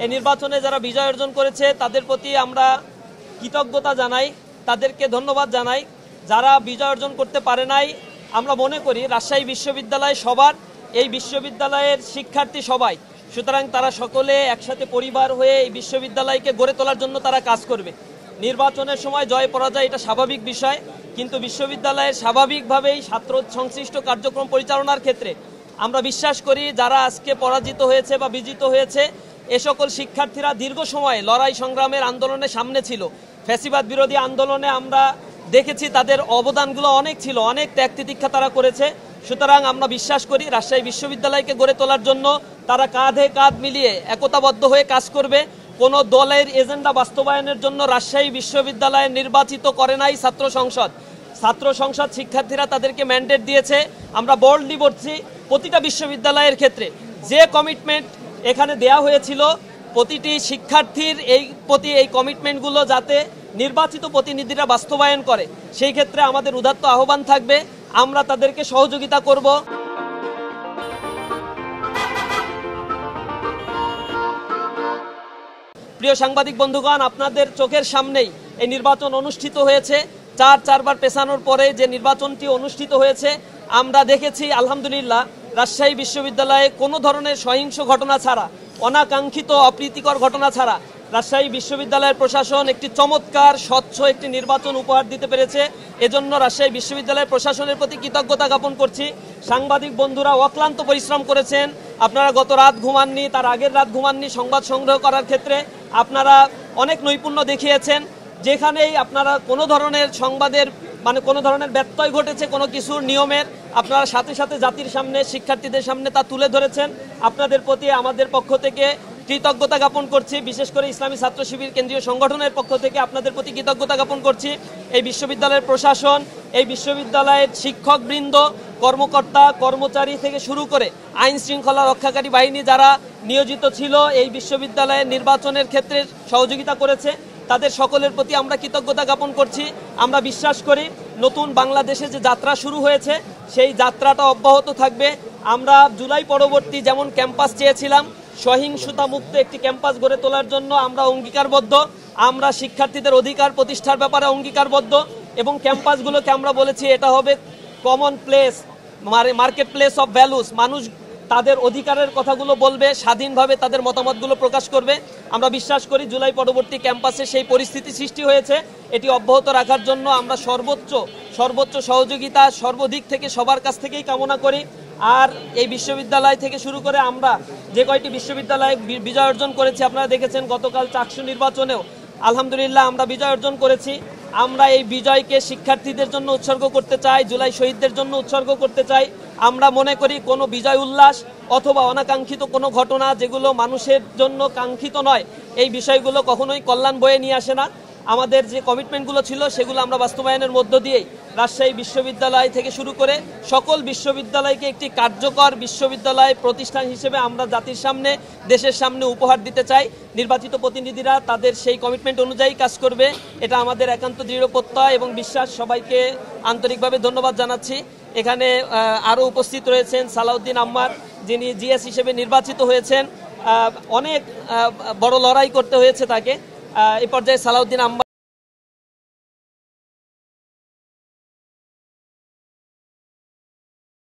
এই নির্বাচনে যারা বিজয় অর্জন করেছে তাদের প্রতি আমরা কৃতজ্ঞতা জানাই, তাদেরকে ধন্যবাদ জানাই। যারা বিজয় অর্জন করতে পারে নাই, আমরা মনে করি রাজশাহী বিশ্ববিদ্যালয় সবার, এই বিশ্ববিদ্যালয়ের শিক্ষার্থী সবাই, সুতরাং তারা সকলে একসাথে পরিবার হয়ে এই বিশ্ববিদ্যালয়কে গড়ে তোলার জন্য তারা কাজ করবে। নির্বাচনের সময় জয় পরাজয় এটা স্বাভাবিক বিষয়, কিন্তু বিশ্ববিদ্যালয়ের স্বাভাবিকভাবেই ছাত্র সংশ্লিষ্ট কার্যক্রম পরিচালনার ক্ষেত্রে আমরা বিশ্বাস করি যারা আজকে পরাজিত হয়েছে বা বিজিত হয়েছে এ সকল শিক্ষার্থীরা দীর্ঘ সময় লড়াই সংগ্রামের আন্দোলনের সামনে ছিল। ফ্যাসিবাদ বিরোধী আন্দোলনে আমরা দেখেছি তাদের অবদানগুলো অনেক ছিল, অনেক ত্যাগ তিতিক্ষা তারা করেছে। সুতরাং আমরা বিশ্বাস করি রাজশাহী বিশ্ববিদ্যালয়কে গড়ে তোলার জন্য তারা কাঁধে কাঁধ মিলিয়ে একতাবদ্ধ হয়ে কাজ করবে। কোনো দলের এজেন্ডা বাস্তবায়নের জন্য রাজশাহী বিশ্ববিদ্যালয় নির্বাচিত করে নাই ছাত্র সংসদ। ছাত্র সংসদ শিক্ষার্থীরা তাদেরকে ম্যান্ডেট দিয়েছে। আমরা বোল্ডলি বলছি, প্রতিটা বিশ্ববিদ্যালয়ের ক্ষেত্রে যে কমিটমেন্ট এখানে দেয়া হয়েছিল প্রতিটি শিক্ষার্থীর প্রতি এই কমিটমেন্টগুলো যাতে নির্বাচিত প্রতিনিধিরা বাস্তবায়ন করে, সেই ক্ষেত্রে আমাদের উদাত্ত আহ্বান থাকবে, আমরা তাদেরকে সহযোগিতা করব। প্রিয় সাংবাদিক বন্ধুগণ, আপনাদের চোখের সামনেই এই নির্বাচন অনুষ্ঠিত হয়েছে। চারবার পেছানোর পরে যে নির্বাচনটি অনুষ্ঠিত হয়েছে আমরা দেখেছি আলহামদুলিল্লাহ রাজশাহী বিশ্ববিদ্যালয়ে কোনো ধরনের সহিংস ঘটনা ছাড়া, অনাকাঙ্ক্ষিত অপ্রীতিকর ঘটনা ছাড়া রাজশাহী বিশ্ববিদ্যালয়ের প্রশাসন একটি চমৎকার স্বচ্ছ একটি নির্বাচন উপহার দিতে পেরেছে। এজন্য রাজশাহী বিশ্ববিদ্যালয়ের প্রশাসনের প্রতি কৃতজ্ঞতা জ্ঞাপন করছি। সাংবাদিক বন্ধুরা অক্লান্ত পরিশ্রম করেছেন, আপনারা গত রাত ঘুমাননি, তার আগের রাত ঘুমাননি সংবাদ সংগ্রহ করার ক্ষেত্রে আপনারা অনেক নৈপুণ্য দেখিয়েছেন। যেখানেই আপনারা কোনো ধরনের সংবাদের কোনো ধরনের ব্যত্যয় ঘটেছে কোনো কিছুর নিয়মের, আপনারা সাথে সাথে জাতির সামনে, শিক্ষার্থীদের সামনে তা তুলে ধরেছেন। আপনাদের প্রতি আমাদের পক্ষ থেকে কৃতজ্ঞতা জ্ঞাপন করছি। বিশেষ করে ইসলামী ছাত্র শিবির কেন্দ্রীয় সংগঠনের পক্ষ থেকে আপনাদের প্রতি কৃতজ্ঞতা জ্ঞাপন করছি। এই বিশ্ববিদ্যালয়ের প্রশাসন, এই বিশ্ববিদ্যালয়ের শিক্ষকবৃন্দ, কর্মকর্তা কর্মচারী থেকে শুরু করে আইন শৃঙ্খলা রক্ষাকারী বাহিনী যারা নিয়োজিত ছিল এই বিশ্ববিদ্যালয়ের নির্বাচনের ক্ষেত্রে সহযোগিতা করেছে, তাদের সকলের প্রতি আমরা কৃতজ্ঞতা জ্ঞাপন করছি। আমরা বিশ্বাস করি নতুন বাংলাদেশে যে যাত্রা শুরু হয়েছে সেই যাত্রাটা অব্যাহত থাকবে। আমরা জুলাই পরবর্তী যেমন ক্যাম্পাস চেয়েছিলাম, সহিংসতা মুক্ত একটি ক্যাম্পাস গড়ে তোলার জন্য আমরা অঙ্গীকারবদ্ধ। আমরা শিক্ষার্থীদের অধিকার প্রতিষ্ঠার ব্যাপারে অঙ্গীকারবদ্ধ এবং ক্যাম্পাসগুলোকে আমরা বলেছি এটা হবে common place, market place of values. মানুষ তাদের অধিকারের কথাগুলো বলবে, স্বাধীনভাবে তাদের মতামতগুলো প্রকাশ করবে। আমরা বিশ্বাস করি জুলাই পরবর্তী ক্যাম্পাসে সেই পরিস্থিতি সৃষ্টি হয়েছে। এটি অব্যাহত রাখার জন্য আমরা সর্বোচ্চ সহযোগিতা সর্বদিক থেকে সবার কাছ থেকেই কামনা করি। আর এই বিশ্ববিদ্যালয় থেকে শুরু করে আমরা যে কয়টি বিশ্ববিদ্যালয়ে বিজয় অর্জন করেছি, আপনারা দেখেছেন গতকাল চাকসু নির্বাচনেও আলহামদুলিল্লাহ আমরা বিজয় অর্জন করেছি। আমরা এই বিজয়কে শিক্ষার্থীদের জন্য উৎসর্গ করতে চাই, জুলাই শহীদদের জন্য উৎসর্গ করতে চাই। আমরা মনে করি কোনো বিজয় উল্লাস অথবা অনাকাঙ্ক্ষিত কোনো ঘটনা যেগুলো মানুষের জন্য কাঙ্ক্ষিত নয়, এই বিষয়গুলো কখনোই কল্যাণ বয়ে নিয়ে আসে না। আমাদের যে কমিটমেন্টগুলো ছিল সেগুলো আমরা বাস্তবায়নের মধ্য দিয়েই রাজশাহী বিশ্ববিদ্যালয় থেকে শুরু করে সকল বিশ্ববিদ্যালয়কে একটি কার্যকর বিশ্ববিদ্যালয় প্রতিষ্ঠান হিসেবে আমরা জাতির সামনে, দেশের সামনে উপহার দিতে চাই। নির্বাচিত প্রতিনিধিরা তাদের সেই কমিটমেন্ট অনুযায়ী কাজ করবে, এটা আমাদের একান্ত দৃঢ় প্রত্যয় এবং বিশ্বাস। সবাইকে আন্তরিকভাবে ধন্যবাদ জানাচ্ছি। এখানে আরও উপস্থিত রয়েছেন সালাউদ্দিন আম্মার, যিনি জিএস হিসেবে নির্বাচিত হয়েছেন। অনেক বড় লড়াই করতে হয়েছে তাকে। এই পর্যায়ে সালাউদ্দিন আম্মার